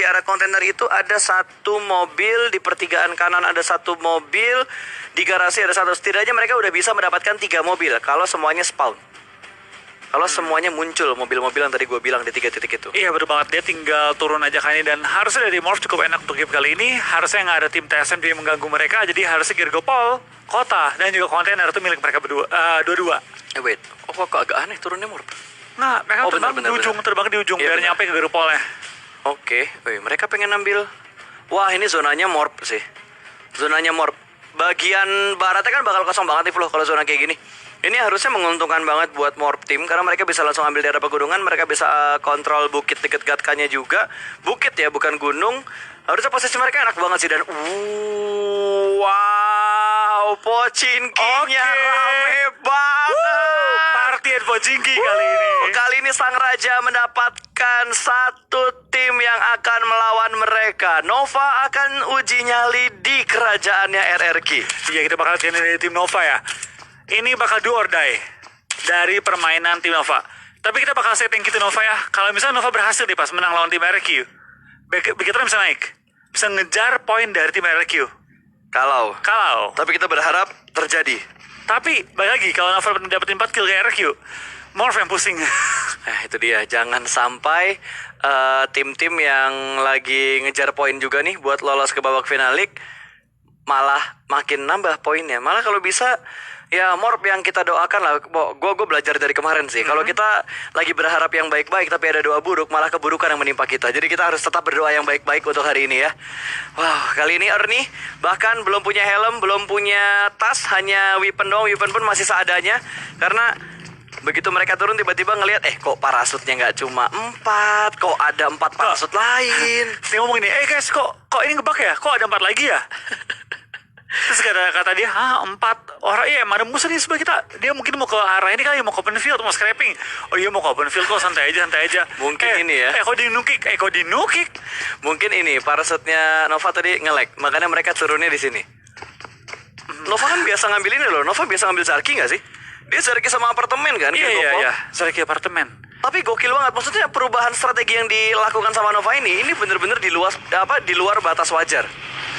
arah kontainer itu ada satu mobil, di pertigaan kanan ada satu mobil, di garasi ada satu. Setidaknya mereka udah bisa mendapatkan 3 mobil kalau semuanya spawn. Kalau semuanya muncul mobil-mobil yang tadi gue bilang di 3 titik itu. Iya betul banget, dia tinggal turun aja kali ini. Dan harusnya dari Morph cukup enak untuk game kali ini. Harusnya nggak ada tim TSM yang mengganggu mereka. Jadi harusnya Gergopol, Kota, dan juga kontainer itu milik mereka berdua, dua-dua. Wait, kok agak aneh turunnya Morp? Nah, mereka terbang di ujung, Iya, biar bener. nyampe ke Gergopolnya. Oke, mereka pengen ambil. Wah, ini zonanya Morp sih. Zonanya Morp. Bagian baratnya kan bakal kosong banget nih Flo kalau zona kayak gini. Ini harusnya menguntungkan banget buat Morp Team karena mereka bisa langsung ambil daerah pegunungan, mereka bisa kontrol bukit deket Gatkanya juga. Bukit ya, bukan gunung. Harusnya posisi mereka enak banget sih dan wow, Pochinkinya rame banget. Party at Pochinki kali ini. Kali ini sang raja mendapatkan satu tim yang akan melawan mereka. Nova akan uji nyali di kerajaannya RRQ. Iya, kita bakal lihat dari tim Nova ya. Ini bakal do or die dari permainan tim Nova. Tapi kita bakal setting gitu Nova ya. Kalau misalnya Nova berhasil nih pas menang lawan tim RRQ, Begitu bisa naik. Bisa ngejar poin dari tim RRQ. Kalau. Tapi Tapi kita berharap terjadi. balik lagi, kalau Nova dapetin 4 kill ke RRQ, Morph yang pusing. Itu dia. Jangan sampai tim-tim yang lagi ngejar poin juga nih buat lolos ke babak finalik malah makin nambah poinnya. Malah kalau bisa ya Morp yang kita doakan lah. Gue belajar dari kemarin sih. Kalau kita lagi berharap yang baik-baik tapi ada doa buruk, malah keburukan yang menimpa kita. Jadi kita harus tetap berdoa yang baik-baik untuk hari ini ya. Wow, kali ini Ernie bahkan belum punya helm, belum punya tas, hanya weapon doang. Weapon pun masih seadanya karena begitu mereka turun tiba-tiba ngelihat kok parasutnya nggak cuma 4, kok ada 4 parasut lain. Dia ngomong ini, guys, kok ini ngebug ya? Kok ada 4 lagi ya? Terus kata dia, 4 orang, iya emang ada musuh di sebelah kita. Dia mungkin mau ke arah ini kali, mau ke open field, mau scrapping. Oh iya mau ke open field kok, santai aja. Mungkin ini ya. Kok dinukik. Mungkin ini parasutnya Nova tadi nge-lag, makanya mereka turunnya di sini. Nova kan biasa ngambil ini loh. Nova biasa ngambil Zarki nggak sih? Dia Zarki sama apartemen kan? Iya. Zarki apartemen. Tapi gokil banget. Maksudnya perubahan strategi yang dilakukan sama Nova ini bener-bener di luar batas wajar.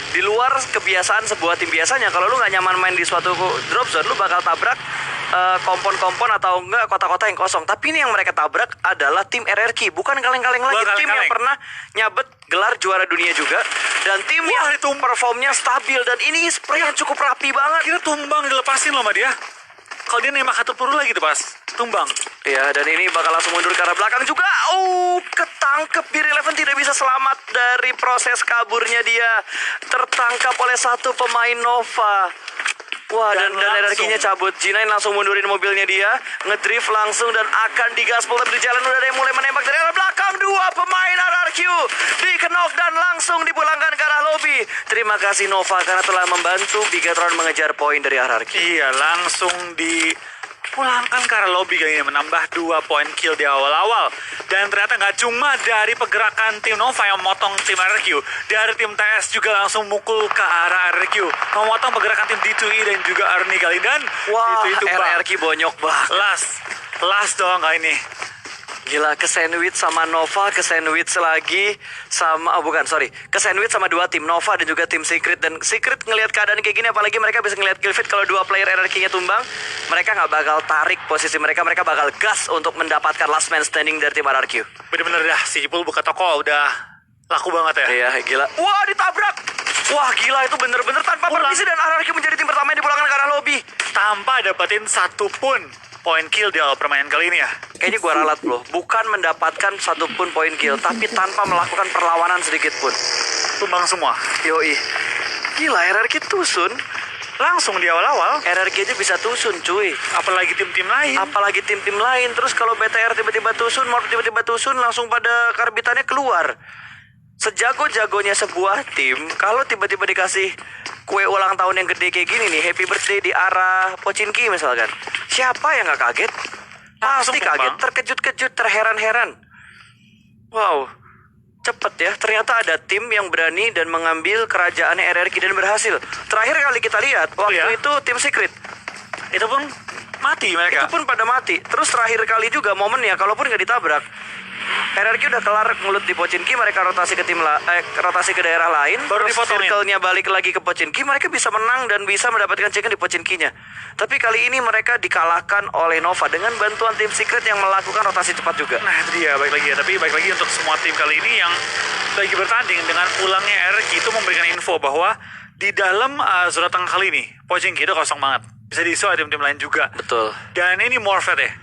Di luar kebiasaan sebuah tim. Biasanya kalau lu nggak nyaman main di suatu drop zone, lu bakal tabrak kompon-kompon atau enggak kota-kota yang kosong. Tapi ini yang mereka tabrak adalah tim RRQ, bukan kaleng-kaleng lagi. Tim yang pernah nyabet gelar juara dunia juga, dan tim yang performnya stabil, dan ini spray yang cukup rapi banget. Kita tumbang dilepasin loh sama dia. Kalau dia nembak satu peluru lagi tuh pas tumbang. Ya, dan ini bakal langsung mundur ke arah belakang juga. Ketangkep. Beer 11 tidak bisa selamat dari proses kaburnya dia. Tertangkap oleh satu pemain Nova. Wah, dan RRQ-nya cabut. G9 langsung mundurin mobilnya dia, ngedrift langsung dan akan digaspol. Tapi di jalan udah ada yang mulai menembak dari arah belakang. 2 pemain RRQ dikenok dan langsung dipulangkan ke arah lobby. Terima kasih Nova karena telah membantu Bigatron mengejar poin dari RRQ. Iya, langsung dipulangkan ke arah lobby kali ini, menambah 2 poin kill di awal-awal. Dan ternyata nggak cuma dari pergerakan tim Nova yang memotong tim RRQ, dari tim TS juga langsung mukul ke arah RRQ, memotong pergerakan tim D2E dan juga Ernie kali. Dan wah, itu RRQ bonyok banget. Last doang kali ini. Gila, ke sandwich sama Nova, ke sandwich lagi sama ke sandwich sama 2 tim Nova dan juga tim Secret. Dan Secret ngelihat keadaan kayak gini, apalagi mereka bisa ngelihat kill feed kalau 2 player RRQ-nya tumbang, mereka nggak bakal tarik posisi mereka bakal gas untuk mendapatkan last man standing dari tim RRQ. Bener-bener dah, si Jepul buka toko udah laku banget ya. Iya, gila. Wah, ditabrak. Wah, gila, itu bener-bener tanpa permisi dan RRQ menjadi tim pertama yang dipulangkan ke arah lobby. Tanpa dapetin satupun poin kill di awal permainan kali ini ya. Kayaknya gua ralat loh, bukan mendapatkan satupun poin kill, tapi tanpa melakukan perlawanan sedikit pun. Tumbang semua. Yoi. Gila, RRQ tusun. Langsung di awal-awal. RRQ aja bisa tusun cuy. Apalagi tim-tim lain. Terus kalau BTR tiba-tiba tusun, Morph tiba-tiba tusun, langsung pada karbitannya keluar. Sejago-jagonya sebuah tim, kalau tiba-tiba dikasih kue ulang tahun yang gede kayak gini nih, happy birthday di arah Pochinki misalkan, siapa yang gak kaget? Pasti kaget, terkejut-kejut, terheran-heran. Wow, cepet ya. Ternyata ada tim yang berani dan mengambil kerajaan RRQ dan berhasil. Terakhir kali kita lihat, waktu itu tim Secret, itu pun mati mereka. Itu pun pada mati. Terus terakhir kali juga momennya, kalaupun gak ditabrak, RRQ udah kelar mulut di Pochinki, mereka rotasi ke rotasi ke daerah lain, Baru terus dipotongin. circle-nya balik lagi ke Pochinki, mereka bisa menang dan bisa mendapatkan check di Pochinkinya. Tapi kali ini mereka dikalahkan oleh Nova dengan bantuan tim Secret yang melakukan rotasi cepat juga. Nah itu dia, baik lagi ya. Tapi baik lagi untuk semua tim kali ini yang lagi bertanding dengan pulangnya RRQ itu memberikan info bahwa di dalam zona tengah kali ini Pochinki itu kosong banget. Bisa diisi oleh tim-tim lain juga. Betul. Dan ini Morphet ya.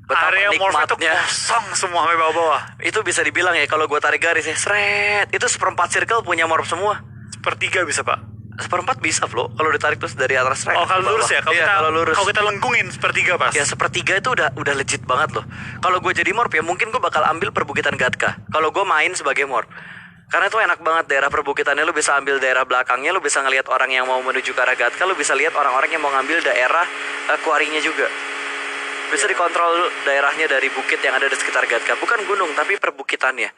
Betapa Area Morphet itu nikmatnya. kosong semua sampai bawah-bawah. Itu bisa dibilang ya, kalau gue tarik garis ya, seret, itu seperempat circle punya morph semua. Sepertiga bisa pak. Seperempat bisa Flo, kalau ditarik terus dari atas rek. Oh kalau lurus ya, Iya, kalau lurus. kalau kita lengkungin sepertiga pas. Ya sepertiga itu udah legit banget loh. Kalau gue jadi morph ya mungkin gue bakal ambil perbukitan Gatka. Kalau gue main sebagai morph. Karena itu enak banget daerah perbukitannya, lu bisa ambil daerah belakangnya, lu bisa ngelihat orang yang mau menuju ke arah Gatka, lu bisa lihat orang-orang yang mau ngambil daerah quarry-nya juga. Bisa dikontrol daerahnya dari bukit yang ada di sekitar Gatka. Bukan gunung, tapi perbukitannya.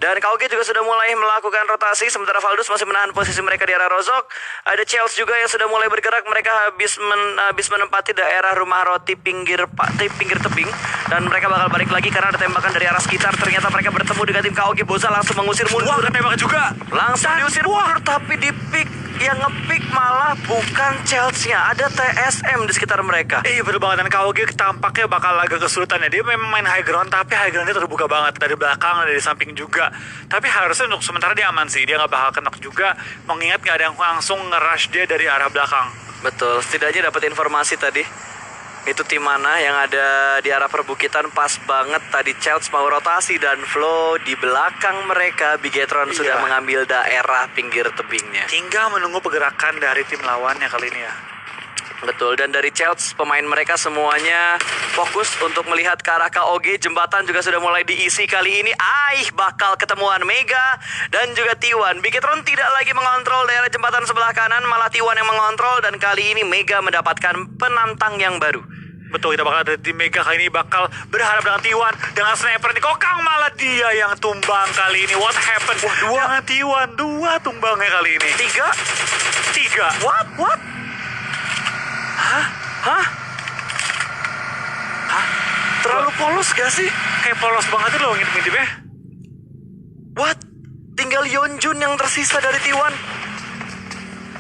Dan KOG juga sudah mulai melakukan rotasi, sementara Valdus masih menahan posisi mereka di arah Rozok. Ada Chels juga yang sudah mulai bergerak. Mereka habis menempati daerah rumah roti pinggir tebing. Dan mereka bakal balik lagi karena ada tembakan dari arah sekitar. Ternyata mereka bertemu dengan tim KOG. Boza langsung mengusir Wah, mundur. tembak juga. Langsung diusir mundur, tapi di pick. Yang nge-pick malah bukan Chelsea-nya, ada TSM di sekitar mereka. Iya betul banget, dan KOG tampaknya bakal agak kesulitan ya. Dia memang main high ground, tapi high groundnya terbuka banget dari belakang, dari samping juga. Tapi harusnya untuk sementara dia aman sih, dia nggak bakal kenok juga. Mengingat nggak ada yang langsung nge-rush dia dari arah belakang. Betul, setidaknya dapat informasi tadi. Itu tim mana yang ada di arah perbukitan, pas banget tadi Chelsea mau rotasi dan flow di belakang mereka. Bigetron sudah Iya. mengambil daerah pinggir tebingnya. Tinggal menunggu pergerakan dari tim lawannya kali ini ya. Betul, dan dari Chelsea pemain mereka semuanya fokus untuk melihat ke arah KOG. Jembatan juga sudah mulai diisi kali ini. Bakal ketemuan Mega dan juga T1. Bigetron tidak lagi mengontrol daerah jembatan sebelah kanan, malah T1 yang mengontrol. Dan kali ini Mega mendapatkan penantang yang baru. Betul, kita bakal ada tim Mega kali ini bakal berharap dengan T1 dengan sniper nih. Kokang malah dia yang tumbang kali ini. What happened? Dengan T1, 2 tumbangnya kali ini. 3. What? Hah? Terlalu polos gak sih? Kayak polos banget tuh loh ngintip-ngintipnya. What? Tinggal Yeonjun yang tersisa dari T1.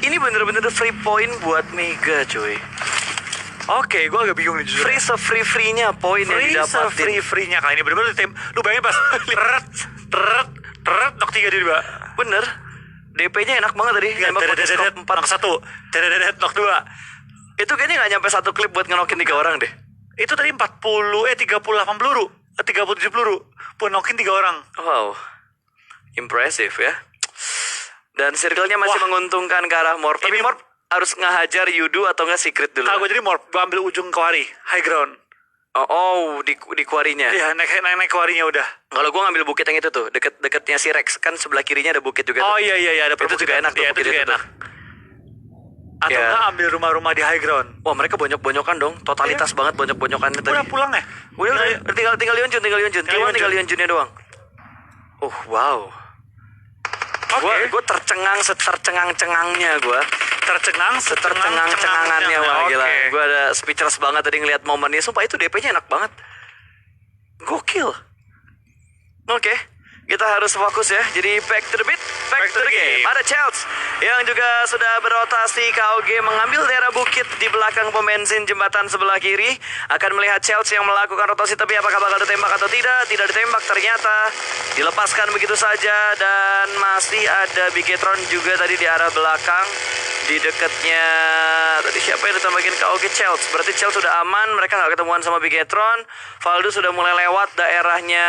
Ini bener-bener free point buat Mega cuy. Oke, gue agak bingung nih jujur. Free-nya poin yang didapatin. Free-nya kali ini bener-bener tim. Lu bayangin pas teret nok 3 dia juga. Bener. DP-nya enak banget tadi. Nembak pakai scope 4. Nok 1, nok 2. Itu kayaknya gak nyampe 1 klip buat ngenokin 3 orang deh. Itu tadi 38 peluru, 37 peluru. Pun nokin 3 orang. Wow. Impressive ya. Dan circle-nya masih menguntungkan ke arah Morph. Tapi Ini- Morph harus ngehajar Yudu atau nggak Secret dulu. Gue jadi morph, gue ambil ujung kuari, high ground. Di kuarinya. Iya, naik kuarinya udah. Kalau gue ngambil bukit yang itu tuh, deket-deketnya si Rex. Kan sebelah kirinya ada bukit juga. Oh tuh. iya, ada Itu juga enak tuh, Iya, itu bukit juga itu enak. Atau Iya. enggak ambil rumah-rumah di high ground. Wah, mereka bonyok-bonyokan dong. Totalitas banget bonyok-bonyokannya tadi. Udah pulang ya? Udah tinggal Yeonjun. Tinggal Yeonjunnya doang. Wow. Oke. Gue setercengang-cengangnya gue. Tercengang-cengangannya. Wah gila. Oke. Gue ada speechless banget tadi ngeliat momennya. Sumpah itu DP-nya enak banget. Gokil. Oke. Kita harus fokus ya. Jadi back to the beat, back to the game. Ada Chels yang juga sudah berotasi. KOG mengambil daerah bukit di belakang pom bensin jembatan sebelah kiri. Akan melihat Chels yang melakukan rotasi. Tapi apakah bakal ditembak atau tidak? Tidak ditembak ternyata. Dilepaskan begitu saja. Dan masih ada Bigetron juga tadi di arah belakang. Di dekatnya tadi siapa yang ditambahin KOG? Chels. Berarti Chels sudah aman. Mereka nggak ketemuan sama Bigetron. Valdo sudah mulai lewat daerahnya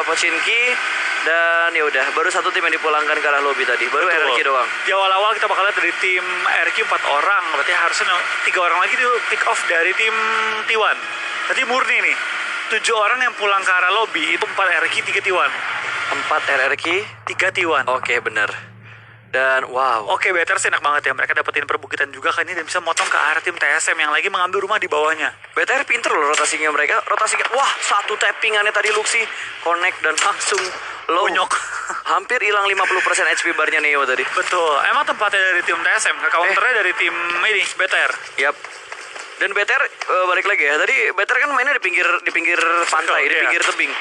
Pochinki. Dan ya udah, baru satu tim yang dipulangkan ke arah lobby tadi. Baru Betul. RRQ doang. Di awal-awal kita bakal lihat dari tim RQ 4 orang. Berarti harusnya 3 orang lagi tuh pick off dari tim T1. Berarti murni nih. 7 orang yang pulang ke arah lobby itu 4 RQ 3 T1. 4 RRQ. 3 T1. Oke, bener. Dan wow. Oke, better sih enak banget ya. Mereka dapetin perbukitan juga kan ini dan bisa motong ke arah tim TSM yang lagi mengambil rumah di bawahnya. BTR pinter loh rotasinya mereka. Wah, satu tappingannya tadi Luxi. Connect dan langsung low. Bonyok. Hampir hilang 50% HP barnya Neo tadi. Betul. Emang tempatnya dari tim TSM, counternya dari tim ini, BTR. Yap. Dan BTR balik lagi ya. Tadi BTR kan mainnya di pinggir pantai, di iya. pinggir tebing.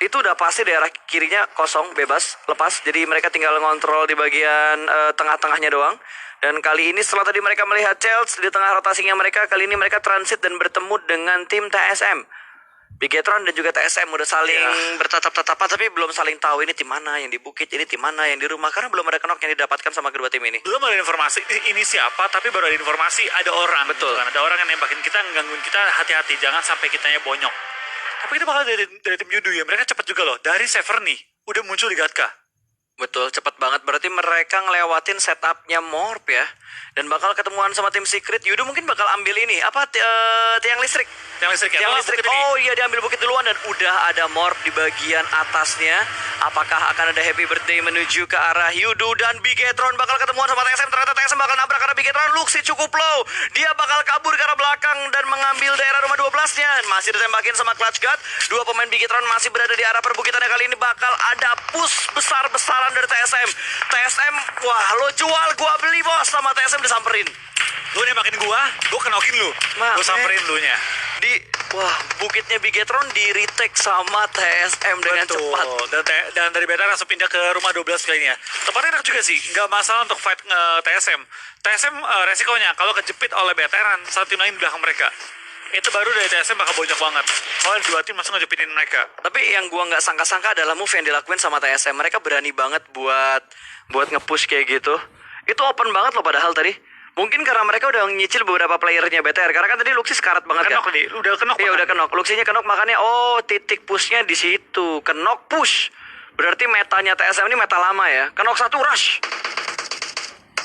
itu udah pasti daerah kirinya kosong, bebas, lepas. Jadi mereka tinggal ngontrol di bagian tengah-tengahnya doang. Dan kali ini setelah tadi mereka melihat Chelsea di tengah rotasinya mereka, kali ini mereka transit dan bertemu dengan tim TSM. Bigetron dan juga TSM udah saling bertatap-tatapan, tapi belum saling tahu ini tim mana yang di bukit, ini tim mana yang di rumah, karena belum ada knock yang didapatkan sama kedua tim ini. Belum ada informasi ini siapa, tapi baru ada informasi ada orang. Betul. Gitu kan. Ada orang yang nembakin kita, ngegangguin kita, hati-hati jangan sampai kitanya bonyok. Tapi kita bakal dari tim Yudu ya, mereka cepat juga loh. Dari Severny udah muncul di Gatka. Betul, cepat banget. Berarti mereka ngelewatin setupnya Morp ya. Dan bakal ketemuan sama tim Secret. Yudo mungkin bakal ambil ini. Apa, tiang listrik? Tiang listrik ya? Tiang listrik. Oh iya, diambil bukit duluan. Dan udah ada Morp di bagian atasnya. Apakah akan ada happy birthday menuju ke arah Yudo dan Bigetron bakal ketemuan sama TSM. Ternyata TSM bakal nabrak karena Bigetron Luxi cukup low. Dia bakal kabur ke arah belakang dan mengambil daerah rumah 12-nya. Masih ditembakin sama Clutch God. Dua pemain Bigetron masih berada di arah perbukitannya. Kali ini bakal ada push besar-besaran dari TSM. TSM, wah lo jual, gua beli bos. Sama TSM disamperin. Lu nembakin gua kenokin lu. Gua samperin lu nya. Wah, bukitnya Bigetron di retake sama TSM dengan cepat. Dan dari beta langsung pindah ke rumah 12 kali ini ya. Tempatnya enak juga sih, nggak masalah untuk fight TSM. TSM resikonya kalau kejepit oleh veteran satu tim lain di belakang mereka. Itu baru dari TSM bakal bonyok banget. Kalau dua tim langsung ngejepitin mereka. Tapi yang gua nggak sangka-sangka adalah move yang dilakuin sama TSM. Mereka berani banget buat nge-push kayak gitu. Itu open banget loh padahal tadi. Mungkin karena mereka udah nyicil beberapa playernya BTR. Karena kan tadi Luxi sekarat banget kenok kan. Udah kenok. Iya udah kenok. Luxinya kenok makanya titik pushnya di situ. Kenok push. Berarti metanya TSM ini meta lama ya. Kenok satu rush.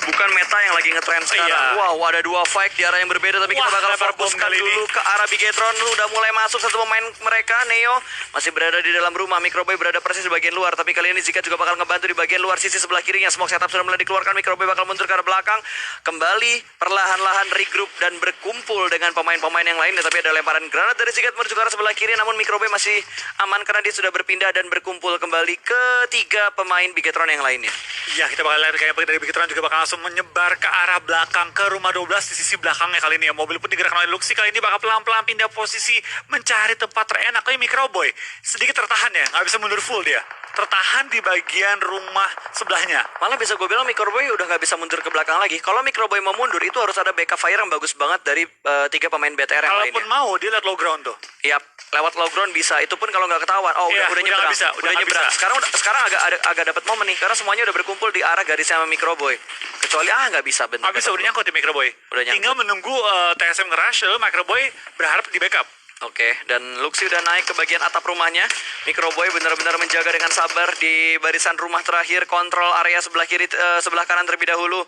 Bukan meta yang lagi ngetrend sekarang. Iya. Wow, ada dua fight di arah yang berbeda. Tapi kita bakal fokuskan dulu ke arah Bigetron. Udah mulai masuk satu pemain mereka. Neo masih berada di dalam rumah. Microboy berada persis di bagian luar. Tapi kali ini Zika juga bakal ngebantu di bagian luar sisi sebelah kirinya. Smoke setup sudah mulai dikeluarkan. Microboy bakal mundur ke arah belakang. Kembali perlahan-lahan regroup dan berkumpul dengan pemain-pemain yang lainnya. Tapi ada lemparan granat dari Zika menuju ke arah sebelah kiri. Namun Microboy masih aman karena dia sudah berpindah dan berkumpul kembali ke tiga pemain Bigetron yang lainnya. Iya, kita bakal lihat kayak dari Bigetron juga bakal langsung menyebar ke arah belakang ke rumah 12 di sisi belakangnya kali ini ya. Mobil pun digerakkan oleh Luxi kali ini bakal pelan-pelan pindah posisi mencari tempat terenak. Tapi Microboy sedikit tertahan ya, nggak bisa mundur full dia. Tertahan di bagian rumah sebelahnya. Malah bisa gue bilang Microboy udah nggak bisa mundur ke belakang lagi. Kalau Microboy mau mundur itu harus ada backup fire yang bagus banget dari tiga pemain BTR yang lainnya. Kalaupun mau dia lihat low ground tuh. Yap, lewat low ground bisa. Itu pun kalau nggak ketahuan. Oh Iya, udah nyebrang. udah nyebrang. bisa. Sekarang agak dapat momen nih karena semuanya udah berkumpul di arah garis sama Microboy. Kecuali nggak bisa bentar. Nggak bisa, udah nyangkut di Microboy. Udah nyangkut. Tinggal menunggu TSM nge-rush, lalu Microboy berharap di backup. Oke, dan Luxi udah naik ke bagian atap rumahnya. Microboy benar-benar menjaga dengan sabar di barisan rumah terakhir, kontrol area sebelah kiri, sebelah kanan terlebih dahulu.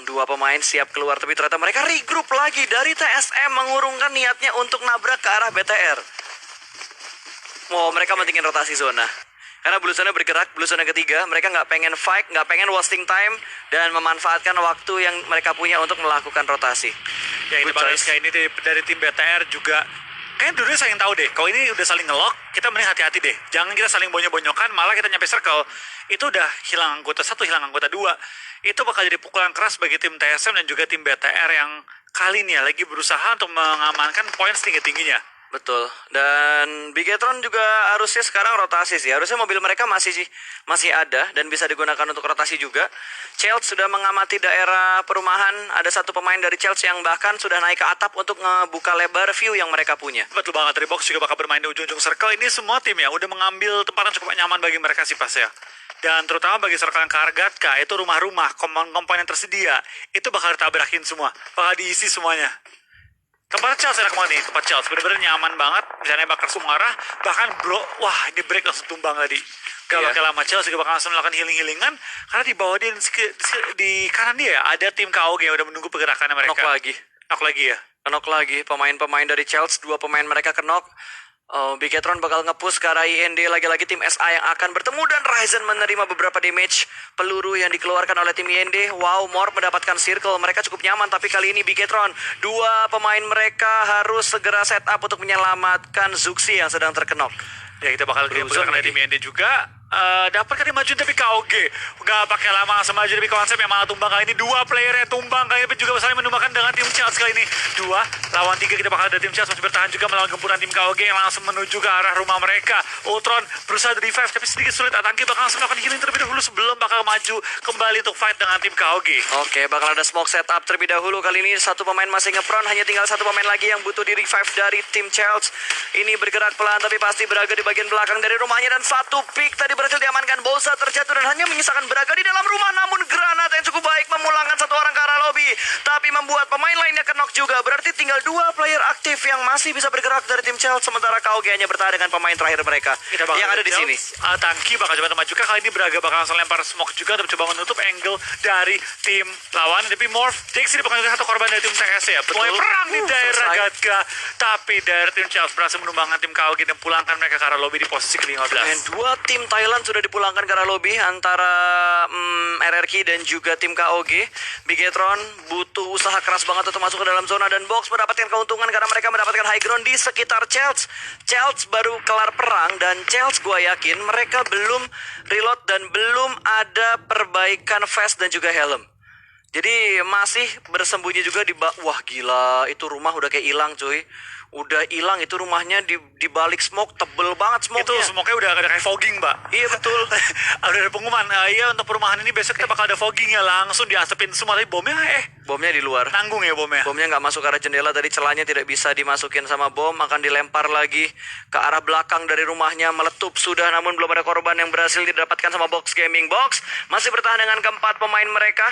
Dua pemain siap keluar, tapi ternyata mereka regroup lagi dari TSM mengurungkan niatnya untuk nabrak ke arah BTR. Wow, mereka mentingin rotasi zona. Karena Blue Zone bergerak, Blue Zone ketiga, mereka nggak pengen fight, nggak pengen wasting time, dan memanfaatkan waktu yang mereka punya untuk melakukan rotasi. Ya ini balas kayak ini dari tim BTR juga. Kayaknya dulu saling tahu deh, kalau ini udah saling ngelock, kita mending hati-hati deh. Jangan kita saling bonyok-bonyokan, malah kita nyampe circle, itu udah hilang anggota satu, hilang anggota dua. Itu bakal jadi pukulan keras bagi tim TSM dan juga tim BTR yang kali ini ya lagi berusaha untuk mengamankan poin setinggi-tingginya. Betul. Dan Bigetron juga harusnya sekarang rotasi sih. Harusnya mobil mereka masih ada dan bisa digunakan untuk rotasi juga. Chelsea sudah mengamati daerah perumahan. Ada satu pemain dari Chelsea yang bahkan sudah naik ke atap untuk ngebuka lebar view yang mereka punya. Betul banget, dari box juga bakal bermain di ujung-ujung circle. Ini semua tim ya udah mengambil tempat yang cukup nyaman bagi mereka sih pas ya. Dan terutama bagi circle yang ke arah Gatka, itu rumah-rumah, komponen yang tersedia, itu bakal ditabrakin semua. Bakal diisi semuanya. Tempat Chelsea enak banget nih, tempat Chelsea bener-bener nyaman banget, bisa nembak ke semua arah, bahkan wah ini break langsung tumbang tadi. Gak bakal lama, Chelsea juga bakal langsung melakukan healing-healingan, karena di bawah dia, di kanan dia ada tim KOG yang udah menunggu pergerakannya mereka. Knock lagi ya? Knock lagi, pemain-pemain dari Chelsea, dua pemain mereka knock. Bigetron bakal nge-push ke arah IND, lagi-lagi tim SA yang akan bertemu dan Ryzen menerima beberapa damage peluru yang dikeluarkan oleh tim IND. Wow, Morp mendapatkan circle, mereka cukup nyaman, tapi kali ini Bigetron, dua pemain mereka harus segera set up untuk menyelamatkan Zuxi yang sedang terkenok. Ya kita bakal pergerakan dari tim IND juga. dapat kan dimajuin tapi KOG nggak pakai lama langsung maju, tapi konsep yang malah tumbang kali ini. Dua player yang tumbang kali ini juga saling menumbangkan dengan tim Chelsea kali ini. 2 lawan 3 kita bakal ada tim Chelsea masih bertahan juga melawan gempuran tim KOG yang langsung menuju ke arah rumah mereka. Ultron berusaha di revive tapi sedikit sulit. Atangki bakal langsung melakukan healing terlebih dahulu sebelum bakal maju kembali untuk fight dengan tim KOG. Oke, bakal ada smoke setup terlebih dahulu. Kali ini satu pemain masih ngepron, hanya tinggal satu pemain lagi yang butuh di revive dari tim Chelsea. Ini bergerak pelan tapi pasti Braga di bagian belakang dari rumahnya, dan satu pick tadi berhasil diamankan. Bosa terjatuh dan hanya menyisakan Braga di dalam rumah, namun granat yang cukup baik memulangkan satu orang ke arah lobby, tapi membuat pemain lainnya knock juga. Berarti tinggal 2 player aktif yang masih bisa bergerak dari tim Chelsea, sementara KOG hanya bertahan dengan pemain terakhir mereka yang ada di sini. Tangki bakal coba maju kali ini. Braga bakal langsung lempar smoke juga untuk coba menutup angle dari tim lawan. Tapi Morph Jax ini bakal jadi satu korban dari tim CS ya. Mulai perang di daerah Gatka, tapi dari tim Chelsea berhasil menumbangkan tim KOG dan pulangkan mereka ke arah lobby di posisi ke-15. Dan 2 tim Thailand sudah dipulangkan ke arah lobby antara RRQ dan juga tim KOG. Bigetron butuh usaha keras banget untuk masuk ke dalam zona, dan Box mendapatkan keuntungan karena mereka mendapatkan high ground di sekitar Chelsea. Chelsea baru kelar perang, dan Chelsea gue yakin mereka belum reload dan belum ada perbaikan vest dan juga helm. Jadi masih bersembunyi juga di wah gila, itu rumah udah kayak hilang cuy. Udah hilang itu rumahnya di balik smoke, tebel banget smoke-nya. Itu smoke-nya udah ada kayak fogging, Mbak. Iya betul. Udah ada pengumuman. Iya, untuk perumahan ini besok kita bakal ada fogging ya, langsung diasapin semua. Tapi bomnya bomnya di luar. Nanggung ya bomnya. Bomnya nggak masuk ke arah jendela, tadi celahnya tidak bisa dimasukin sama bom, akan dilempar lagi ke arah belakang dari rumahnya, meletup sudah, namun belum ada korban yang berhasil didapatkan sama Box Gaming. Box masih bertahan dengan keempat pemain mereka.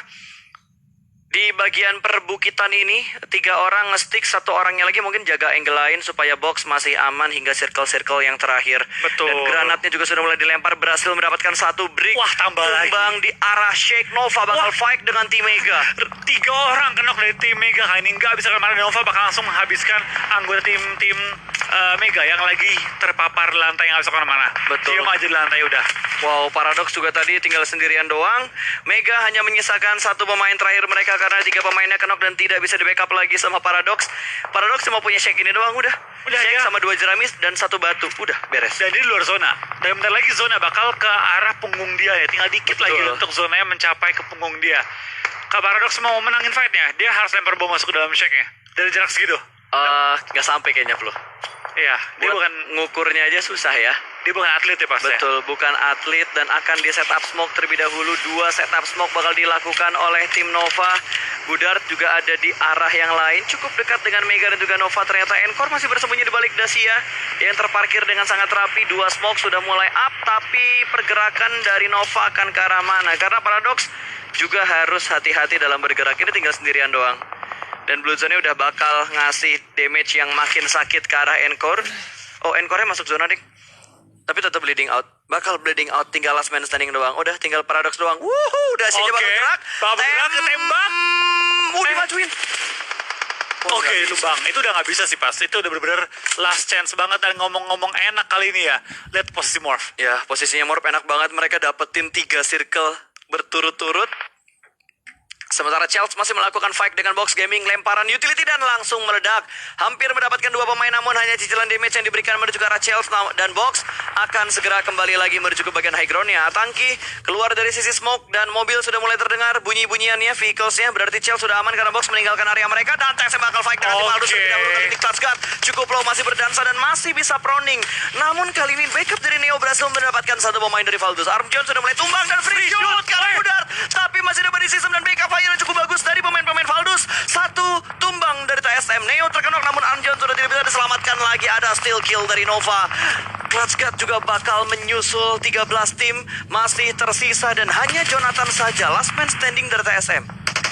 Di bagian perbukitan ini 3 orang nge-stick, 1 orangnya lagi mungkin jaga angle lain supaya Box masih aman hingga circle-circle yang terakhir. Betul. Dan granatnya juga sudah mulai dilempar, berhasil mendapatkan 1 brick. Wah, tambah tumbang lagi di arah Shake. Nova bakal fight dengan tim Mega. 3 orang kenok dari tim Mega kali ini nggak bisa kemana. Nova bakal langsung menghabiskan anggota tim Mega yang lagi terpapar lantai yang nggak bisa kemana-mana. Betul. Diam aja di lantai udah. Wow, Paradox juga tadi tinggal sendirian doang. Mega hanya menyisakan 1 pemain terakhir mereka karena 3 pemainnya knock dan tidak bisa di backup lagi sama Paradox. Paradox cuma punya Shake ini doang udah. Shake ya. sama 2 jeramis dan 1 batu, udah beres. Dan dia di luar zona. Dan bentar lagi zona bakal ke arah punggung dia ya. Tinggal dikit lagi untuk zonanya mencapai ke punggung dia. Kak Paradox mau menangin fightnya, dia harus lempar bom masuk ke dalam Shake-nya dari jarak segitu. Nggak sampai kayaknya Flo. Iya, dia bukan ngukurnya aja susah ya. Dia bukan atlet ya pasti. Betul, bukan atlet, dan akan di setup smoke terlebih dahulu. 2 setup smoke bakal dilakukan oleh tim Nova. Gudard juga ada di arah yang lain, cukup dekat dengan Mega dan juga Nova. Ternyata Encore masih bersembunyi di balik Dacia yang terparkir dengan sangat rapi. 2 smoke sudah mulai up, tapi pergerakan dari Nova akan ke arah mana? Karena Paradox juga harus hati-hati dalam bergerak. Ini tinggal sendirian doang. Dan Bloodzone udah bakal ngasih damage yang makin sakit ke arah Encore. Oh, Encore-nya masuk zona, ding. Tapi tetap bleeding out. Bakal bleeding out, tinggal last man standing doang. Udah tinggal Paradox doang. Wuhuu, udah sih bakal gerak. Bakal bergerak, ketembak. Dimajuin. Oke, itu Bang. Itu udah nggak bisa sih pas. Itu udah bener-bener last chance banget. Dan ngomong-ngomong enak kali ini ya. Lihat posisi Morph. Ya, posisinya Morph enak banget. Mereka dapetin 3 circle berturut-turut. Sementara Chelsea masih melakukan fight dengan Box Gaming, lemparan utility dan langsung meledak. Hampir mendapatkan 2 pemain, namun hanya cicilan damage yang diberikan menuju ke arah Chelsea, dan Box akan segera kembali lagi menuju ke bagian high ground-nya. Tangki keluar dari sisi smoke dan mobil sudah mulai terdengar bunyi-bunyiannya, vehicles-nya. Berarti Chelsea sudah aman karena Box meninggalkan area mereka. Dan Tess bakal fight dengan tim Aldous terlebih dahulu, tapi Nick Touchguard cukup low, masih berdansa dan masih bisa proning. Namun kali ini backup dari Neo berhasil mendapatkan 1 pemain dari Valdus. Arm Jones sudah mulai tumbang dan free shoot kali Gudard, tapi masih dapat di sistem dan backup yang cukup bagus dari pemain-pemain Valdus. 1 tumbang dari TSM. Neo terkenok, namun Armjon sudah tidak bisa diselamatkan lagi. Ada steal kill dari Nova. Clutchguard juga bakal menyusul. 13 tim masih tersisa dan hanya Jonathan saja last man standing dari TSM.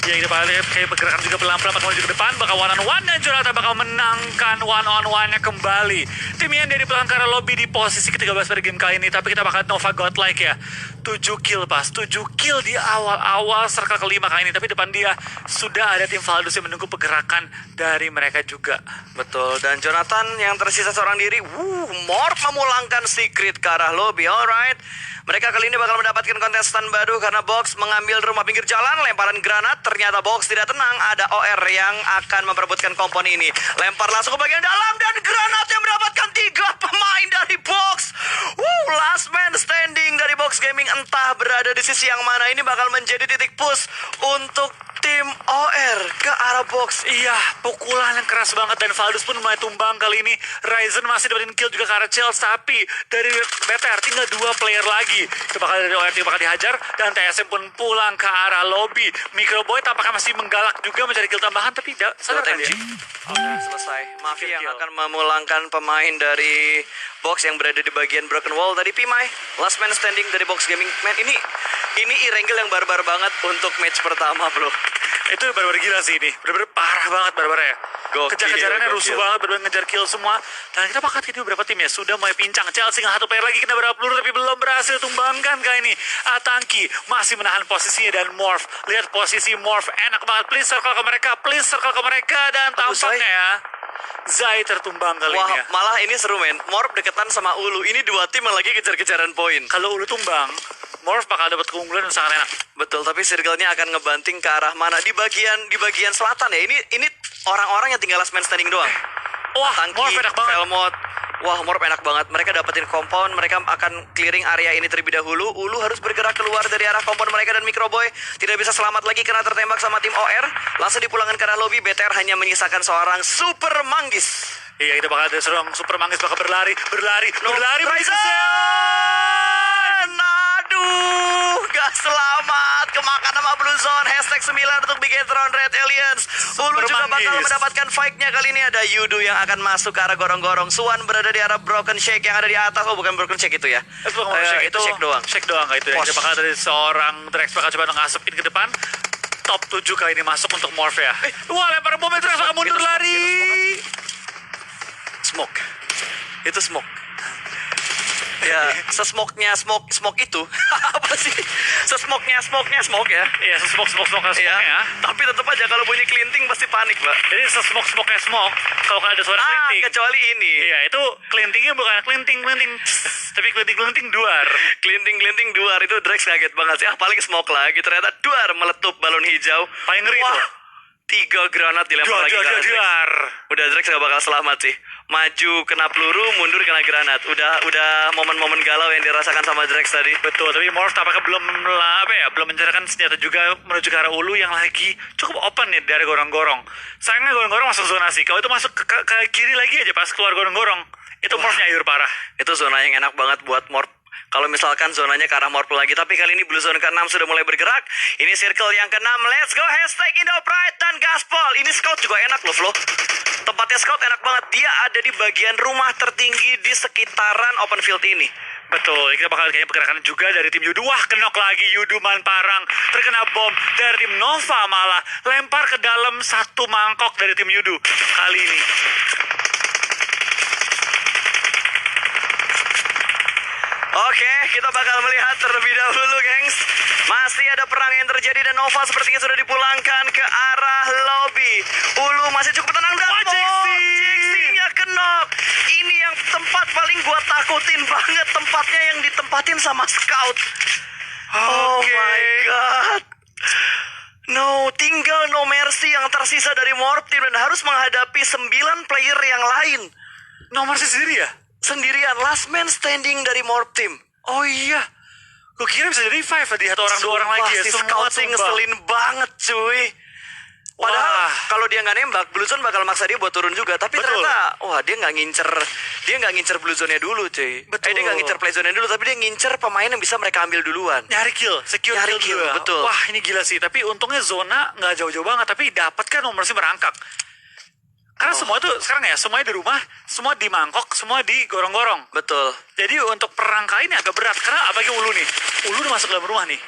Ya, kita bakal lihat kayak pergerakan juga pelan-pelan bakal menuju ke depan, bakal one on one, dan Jonathan bakal menangkan one on one-nya kembali. Tim yang dari pelanggaran lobby di posisi ke-13 pada game kali ini, tapi kita bakal Nova godlike ya. 7 kill pas, 7 kill di awal-awal circle ke-5 kali ini, tapi depan dia sudah ada tim Valdus yang menunggu pergerakan dari mereka juga. Betul, dan Jonathan yang tersisa seorang diri, Morph memulangkan Secret ke arah lobby, alright. Mereka kali ini bakal mendapatkan kontestan baru karena Box mengambil rumah pinggir jalan, lemparan granat. Ternyata Box tidak tenang, ada OR yang akan memperebutkan kompon ini. Lempar langsung ke bagian dalam dan granat yang mendapatkan 3 pemain dari Box. Last man standing dari Box Box Gaming entah berada di sisi yang mana. Ini bakal menjadi titik push untuk tim OR ke arah box. Iya, pukulan yang keras banget dan Valdus pun mulai tumbang kali ini. Ryzen masih dapetin kill juga ke arah Chels, tapi dari BTR tinggal 2 player lagi. Itu bakal dari OR bakal dihajar dan TSM pun pulang ke arah lobby. Microboy tampaknya masih menggalak juga mencari kill tambahan, tapi sadar kan dia? Udah selesai. Mafia yang Kill. akan memulangkan pemain dari box yang berada di bagian broken wall tadi. Pimai, last man standing dari Box Gaming. Man, ini Irengel yang barbar banget untuk match pertama, bro. Itu baru gila sih ini. Bener-bener parah banget barbarnya. Gokil, Kejar-kejarannya rusuh gokil. banget, bener-bener ngejar kill semua. Dan kita pakat ini beberapa tim ya sudah mulai pincang. Chelsea nggak 1 player lagi kena beberapa peluru tapi belum berhasil tumbangkan kali ini. Atangki masih menahan posisinya dan Morph. Lihat posisi Morph enak banget. Please circle ke mereka, dan tampaknya ya Zai tertumbang kali Wah, ini ya. malah ini seru, men. Morp deketan sama Ulu. Ini 2 tim yang lagi kejar-kejaran poin. Kalau Ulu tumbang, Morph bakal dapat keunggulan yang sangat enak. Betul, tapi circle-nya akan ngebanting ke arah mana? Di bagian selatan ya. Ini orang-orang yang tinggal last man standing doang. Wah, Tangki, Morph enak banget. Velmot. Wah, Morp enak banget. Mereka dapetin compound, mereka akan clearing area ini terlebih dahulu. Ulu harus bergerak keluar dari arah compound mereka dan Microboy tidak bisa selamat lagi karena tertembak sama tim OR. Langsung dipulangkan ke arah lobby. BTR hanya menyisakan seorang Super Manggis. Iya, itu bakal ada serang Super Manggis bakal berlari. Ryzen! Aduh, gak selamat. Kemakan sama Blue Zone. Hashtag 9 untuk Bigetron Red Aliens. Ulu juga bakal Manggis. mendapatkan fight-nya. Kali ini ada Yudu yang akan masuk ke arah gorong-gorong. Suan berada di arah Broken Shake yang ada di atas. Oh, bukan Broken Shake itu ya. Itu bukan shake, itu Shake doang. Shake doang itu ya. Posh. Dia bakal dari seorang Drex bakal coba ngasupin ke depan. Top 7 kali ini masuk untuk Morph ya. Wah, lempar bom Drex bakal mundur Itu smoke, lari. Smoke. Itu smoke. Ya, sesmoknya smoke itu. Apa sih? Sesmoknya smoke ya. Iya, smoke Iya. ya. Tapi tetap aja kalau bunyi kelinting pasti panik, Pak. Jadi smoke kalau ada suara kelinting. Kecuali ini. Iya, itu kelintingnya bukan kelinting, tapi kelinting duar. Kelinting duar itu Drex kaget banget sih. Paling smoke lagi. Ternyata duar meletup balon hijau. Paling ngeri Wah, tuh. 3 granat dilempar lagi ke arah Drex. Duar. Udah Drex gak bakal selamat sih. Maju kena peluru, mundur kena granat. Udah momen-momen galau yang dirasakan sama Drex tadi. Betul, tapi Morph tampaknya belum mencerahkan senjata juga menuju ke arah Ulu yang lagi cukup open nih dari gorong-gorong. Sayangnya gorong-gorong masuk zonasi. Kalau itu masuk ke kiri lagi aja pas keluar gorong-gorong, itu Morphnya ayur parah. Itu zona yang enak banget buat Morp. Kalau misalkan zonanya ke arah Morp lagi. Tapi kali ini Blue Zone ke-6 sudah mulai bergerak. Ini circle yang ke-6. Let's go. Hashtag Indo Pride dan Gaspol. Ini scout juga enak loh, Flo. Tempatnya scout enak banget. Dia ada di bagian rumah tertinggi di sekitaran open field ini. Betul, kita bakal kayaknya pergerakan juga dari tim Yudu. Wah, kenok lagi Yudu Manparang. Terkena bom dari tim Nova malah. Lempar ke dalam satu mangkok dari tim Yudu. Kali ini. Oke, kita bakal melihat terlebih dahulu, gengs. Masih ada perang yang terjadi dan Nova sepertinya sudah dipulangkan ke arah lobby. Ulu masih cukup tenang dan Jinxie-nya kenok. Ini yang tempat paling gua takutin banget, tempatnya yang ditempatin sama Scout. Oh my god. No, tinggal No Mercy yang tersisa dari Morp Team dan harus menghadapi 9 player yang lain. Nomor sendiri ya? Sendirian, last man standing dari Morp Team. Oh iya. Gue kira bisa jadi revive di satu orang dua orang lagi ya. Si Semua Scout sih tumbang. ngeselin banget, cuy. Padahal Wah. kalau dia nggak nembak, Blue Zone bakal maksa dia buat turun juga. Tapi Betul. ternyata, wah dia nggak ngincer Blue Zone-nya dulu, cuy. Betul. Dia nggak ngincer play zone-nya dulu, tapi dia ngincer pemain yang bisa mereka ambil duluan. Nyari kill, secure Nyari kill kill, juga. betul. Wah, ini gila sih. Tapi untungnya zona nggak jauh-jauh banget. Tapi dapat kan nomor sih merangkak. Karena semua itu sekarang ya, semuanya di rumah, semua di mangkok, semua di gorong-gorong. Betul. Jadi untuk perang kali ini agak berat. Karena apalagi Ulu nih. Ulu udah masuk dalam rumah nih.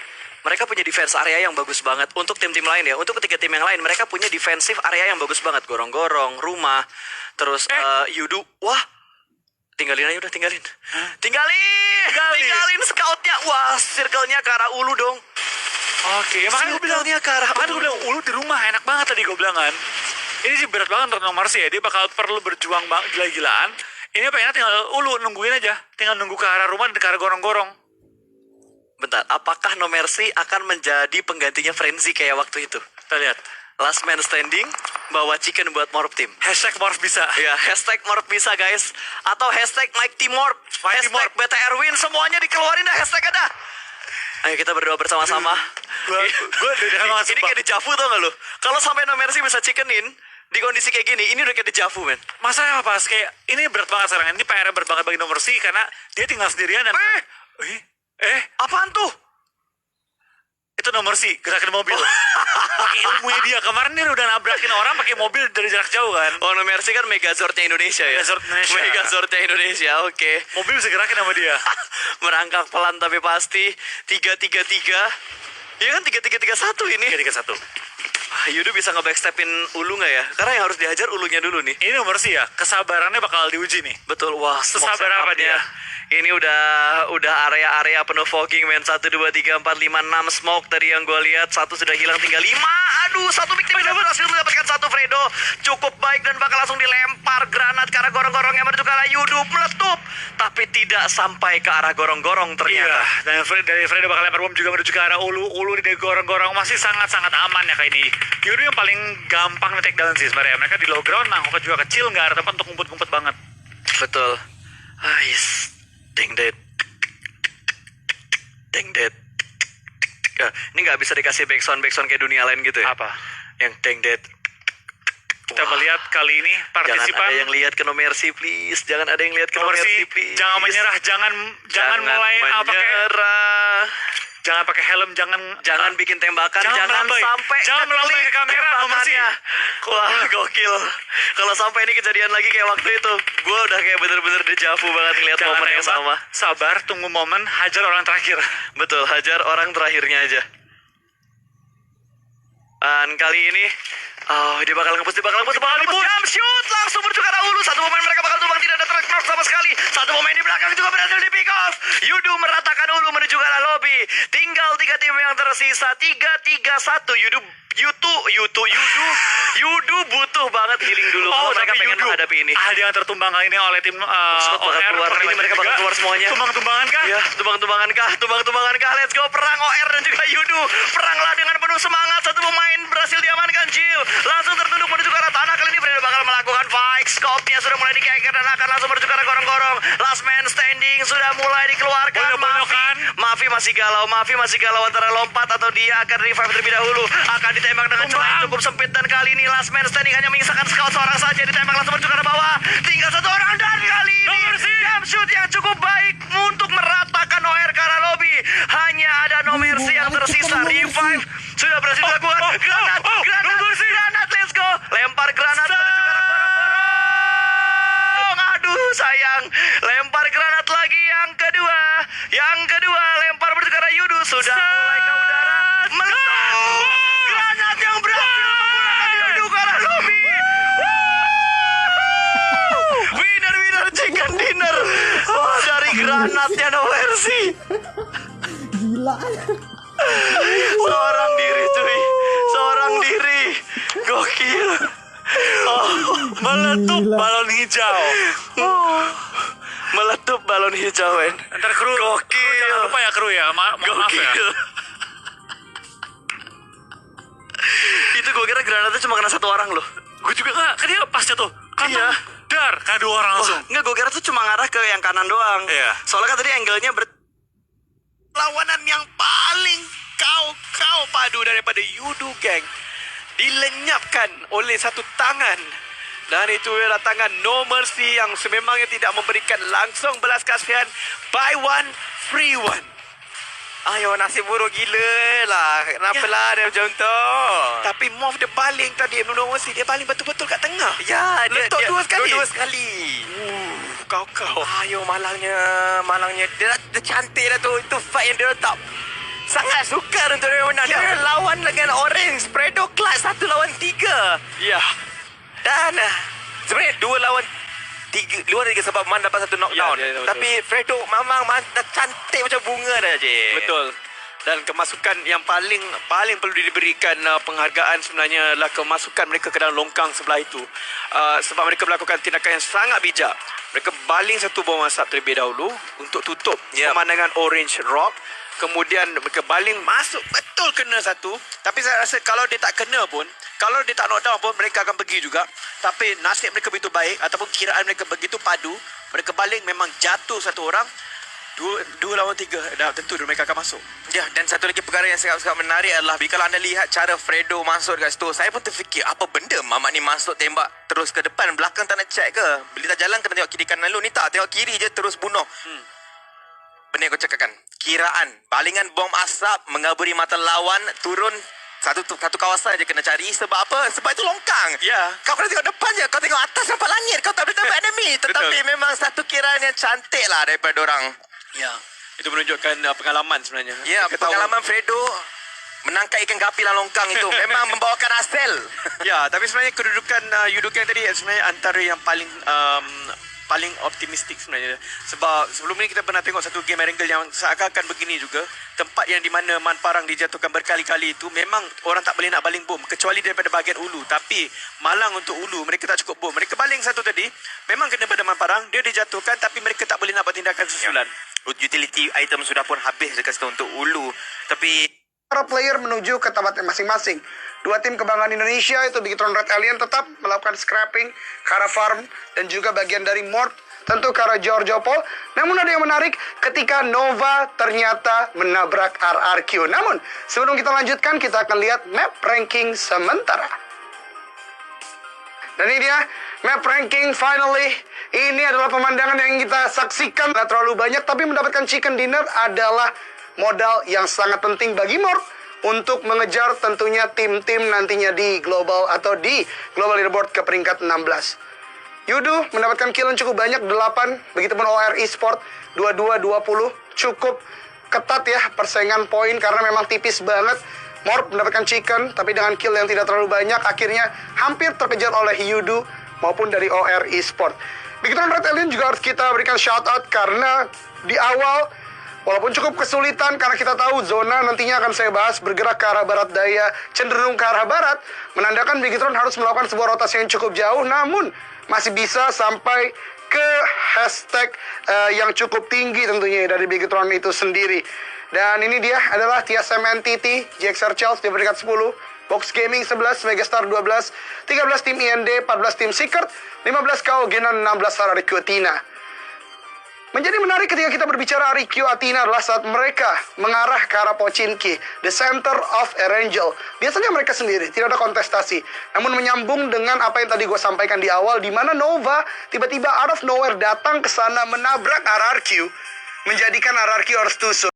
Mereka punya defense area yang bagus banget. Untuk tim-tim lain ya, untuk ketiga tim yang lain, mereka punya defensive area yang bagus banget. Gorong-gorong, rumah, terus Yudu. Wah, tinggalin aja udah, tinggalin. Tinggalin scoutnya. Wah, circle-nya ke arah Ulu dong. Oke, makanya gue bilang Circle-nya ke arah makanya gue bilang Ulu di rumah enak banget tadi gue bilang kan. Ini sih berat banget untuk nomor sih ya. Dia bakal perlu berjuang gila-gilaan. Ini pengennya tinggal Ulu nungguin aja. Tinggal nunggu ke arah rumah dan ke arah gorong-gorong. Bentar, apakah No Mercy akan menjadi penggantinya Frenzy kayak waktu itu? Kita lihat. Last man standing, bawa chicken buat Morph Team. Hashtag Morph bisa. Ya, hashtag Morph bisa guys. Atau hashtag Mighty Morph, Mighty hashtag Morph. BTR Win, semuanya dikeluarin dah hashtag ada. Ayo kita berdoa bersama-sama. Gue Ini kayak dejavu tau gak lo? Kalau sampai No Mercy bisa chickenin di kondisi kayak gini, ini udah kayak dejavu, men. Masalahnya apa? Kayak ini berat banget sekarang. Ini PR berat banget bagi nomor C karena dia tinggal sendirian dan Apaan tuh? itu nomor C, gerakan mobil. Pakai ilmunya dia. Kemarin dia udah nabrakin orang pakai mobil dari jarak jauh kan. Oh, No Mercy kan Megazord-nya Indonesia ya? Megazord Indonesia. Megazord-nya Indonesia, oke. Mobil bisa gerakin sama dia. Merangkak pelan tapi pasti. 3-3-3. Iya kan 3-3-3-1 ini. 3-3-1. Yudu bisa nge-backstepin Ulu nggak ya? Karena yang harus dihajar Ulunya dulu nih. Ini nomor C ya. Kesabarannya bakal diuji nih. Betul, wah, smoke Sesabar apa setupnya. dia? Ini udah area-area penuh fogging, men. 1, 2, 3, 4, 5, 6 smoke tadi yang gue lihat. 1 sudah hilang, tinggal 5. Aduh, 1 victim sudah berhasil mendapatkan 1 Fredo. Cukup baik dan bakal langsung dilempar granat ke arah gorong-gorong yang menuju ke arah Yudu. Meletup, tapi tidak sampai ke arah gorong-gorong ternyata. Iya, dan dari Fredo bakal lempar bom juga menuju ke arah Ulu. Ulu di gorong-gorong masih sangat-sangat aman ya kayak ini. Yudu yang paling gampang nge-take down sih sebenarnya. Mereka di low ground, nangkoknya juga kecil, nggak ada tempat untuk ngumpet-ngumpet banget. Betul. Ais. Ding dead. Ding dead. Ini nggak bisa dikasih backsound kayak dunia lain gitu ya? Apa? Yang ding dead. Kita melihat kali ini Jangan partisipan ada yang lihat ke No Mercy, please. Jangan ada yang lihat ke No nomor Mercy, C, please. jangan menyerah, jangan mulai menyerah. jangan pakai helm, Jangan bikin tembakan, jangan melambai. sampai Jangan melambai ngeklik ke kamera, nomor C. tembakannya. Wah, gokil. Kalau sampai ini kejadian lagi kayak waktu itu, gue udah kayak bener-bener dejavu banget ngeliat jangan momen yang nembak, sama. sabar, tunggu momen, hajar orang terakhir. Betul, hajar orang terakhirnya aja. Dan kali ini, dia bakal nge-push, jump shoot, langsung menuju ke arah Ulu. 1 pemain mereka bakal tumbang, tidak ada track mark sama sekali. 1 pemain di belakang juga berhasil di pick off. Yudu meratakan Ulu menuju ke arah lobby. Tinggal 3 tim yang tersisa, 3-3-1. Yudu butuh banget healing dulu. Kalau mereka pengen menghadapi ini. Ada yang tertumbang kali ini oleh tim OR. Kali ini mereka bakal keluar semuanya. Tumbang-tumbangan kah? Ya, tumbang-tumbangan kah? Let's go, perang OR dan juga Yudu. Peranglah dengan penuh semangat. 1 pemain berhasil diamankan, Jill. Langsung tertunduk menuju ke arah tanah. Kali ini Fredo bakal melakukan fight. Scope-nya sudah mulai dikeker dan akan langsung menuju ke arah gorong-gorong. Last man standing sudah mulai dikeluarkan. Mafi masih galau antara lompat atau dia akan revive terlebih dahulu. Akan ditembak dengan celah yang cukup sempit dan kali ini last man standing hanya menyisakan scout seorang saja, ditembak langsung menuju ke arah bawah. Tinggal 1 orang dan kali ini jump shoot yang cukup baik untuk meratakan OR ke arah lobby. Hanya ada No Mercy yang tersisa. Revive sudah berhasil dilakukan. Granat, let's go. Lempar granat menuju ke arah gorong-gorong. Aduh, sayang. Lempar granat lagi yang kedua. Lempar menuju ke arah Yudu. Sudah mulai ke udara. Meletup. Granat yang berhasil memulangkan Yudu ke arah lobby. Winner chicken dinner. Oh, dari granatnya No Mercy. Gila. Seorang diri, cuy. Seorang diri. Gokil. Meletup balon hijau. Meletup balon hijau, men. Ntar kru jangan lupa ya kru ya. Maaf ya. Gokil. Itu gue kira granatnya cuma kena 1 orang loh. Gue juga kan dia pas jatuh. Iya. Dar, kan 2 orang langsung. Enggak, gue kira tuh cuma ngarah ke yang kanan doang. Iya. Soalnya kan tadi angle-nya lawanan yang paling kau padu daripada Yudu, geng. Dilenyapkan oleh 1 tangan. Dan itu adalah tangan No Mercy yang sememangnya tidak memberikan langsung belas kasihan. Buy one, free one. Ayo, nasib buruk gila lah. Kenapa lah dia macam tu? Tapi move dia baling tadi. No Mercy dia baling betul-betul kat tengah. Ya, dia letak 2 sekali. 2 sekali. Kau. Ayo, malangnya. Dia cantik dah tu. Itu fight yang dia letak. Sangat sukar untuk dia menang. Dia lawan dengan Orange. Fredo Clutch 1 lawan 3. Ya. Dan sebenarnya 2 lawan 3 sebab Man dapat 1 knockdown. Ya, tapi Fredo memang dah cantik macam bunga dah, je. Betul. Dan kemasukan yang paling perlu diberikan penghargaan sebenarnya adalah kemasukan mereka ke dalam longkang sebelah itu. Sebab mereka melakukan tindakan yang sangat bijak. Mereka baling 1 bom asap terlebih dahulu untuk tutup pemandangan Orange Rock. Kemudian mereka baling masuk betul kena 1. Tapi saya rasa kalau dia tak kena pun, kalau dia tak knockdown pun, mereka akan pergi juga. Tapi nasib mereka begitu baik ataupun kiraan mereka begitu padu. Mereka baling memang jatuh 1 orang. 2 Dua lawan tiga, dah tentu mereka akan masuk. Ya, dan satu lagi perkara yang sangat-sangat menarik adalah kalau anda lihat cara Fredo masuk dekat situ, saya pun terfikir apa benda Mamat ni masuk tembak terus ke depan, belakang tak nak check ke? Bila tak jalan kena tengok kiri kanan dulu, ni tak, tengok kiri je terus bunuh. Benda yang kau cakapkan, kiraan, balingan bom asap mengaburi mata lawan, turun satu kawasan je kena cari. Sebab apa? Sebab itu longkang. Ya. Kau kena tengok depan je, kau tengok atas nampak langit, kau tak boleh tembak enemy. Tetapi memang satu kiraan yang cantik lah daripada orang. Ya. Itu menunjukkan pengalaman sebenarnya. Ya, Mereka tahu- pengalaman Fredo menangkap ikan gapi dalam longkang itu memang membawakan hasil. Ya, tapi sebenarnya kedudukan Yudukan tadi sebenarnya antara yang paling optimistik sebenarnya. Sebab sebelum ni kita pernah tengok satu game angle yang seakan-akan begini juga. Tempat yang di mana Man Parang dijatuhkan berkali-kali itu memang orang tak boleh nak baling bom kecuali daripada bahagian ulu. Tapi malang untuk ulu mereka tak cukup bom. Mereka baling satu tadi memang kena pada Man Parang, dia dijatuhkan tapi mereka tak boleh nak buat tindakan susulan. Utility item sudah pun habis dekat situ untuk ulu. Tapi para player menuju ke tempatnya masing-masing. Dua tim kebanggaan Indonesia itu Bigetron Red Alien tetap melakukan scrapping ke arah farm dan juga bagian dari Morph tentu ke arah Giorgio Paul. Namun ada yang menarik ketika Nova ternyata menabrak RRQ. Namun sebelum kita lanjutkan kita akan lihat map ranking sementara. Dan ini dia map ranking finally. Ini adalah pemandangan yang kita saksikan. Tidak terlalu banyak tapi mendapatkan chicken dinner adalah modal yang sangat penting bagi Morph untuk mengejar tentunya tim-tim nantinya di global atau di global leaderboard ke peringkat 16. Yudu mendapatkan kill yang cukup banyak 8, begitupun OR Esport 22-20, cukup ketat ya persaingan poin karena memang tipis banget. Morph mendapatkan chicken tapi dengan kill yang tidak terlalu banyak akhirnya hampir terkejar oleh Yudu maupun dari OR Esport. Bigetron Red Alien juga harus kita berikan shout out karena di awal walaupun cukup kesulitan karena kita tahu zona nantinya akan saya bahas bergerak ke arah barat daya, cenderung ke arah barat, menandakan Bigetron harus melakukan sebuah rotasi yang cukup jauh, namun masih bisa sampai ke hashtag yang cukup tinggi tentunya dari Bigetron itu sendiri. Dan ini dia adalah TSM NTT, GXR Charles di peringkat 10, Box Gaming 11, Megastar 12, 13 tim IND, 14 tim Secret, 15 KO Genan, 16 Harariku Athena. Menjadi menarik ketika kita berbicara Harariku Athena adalah saat mereka mengarah ke arah Pochinki, the center of Erangel. Biasanya mereka sendiri, tidak ada kontestasi. Namun menyambung dengan apa yang tadi gue sampaikan di awal, di mana Nova tiba-tiba out of nowhere datang ke sana menabrak Harariku, menjadikan Harariku harus tusuk.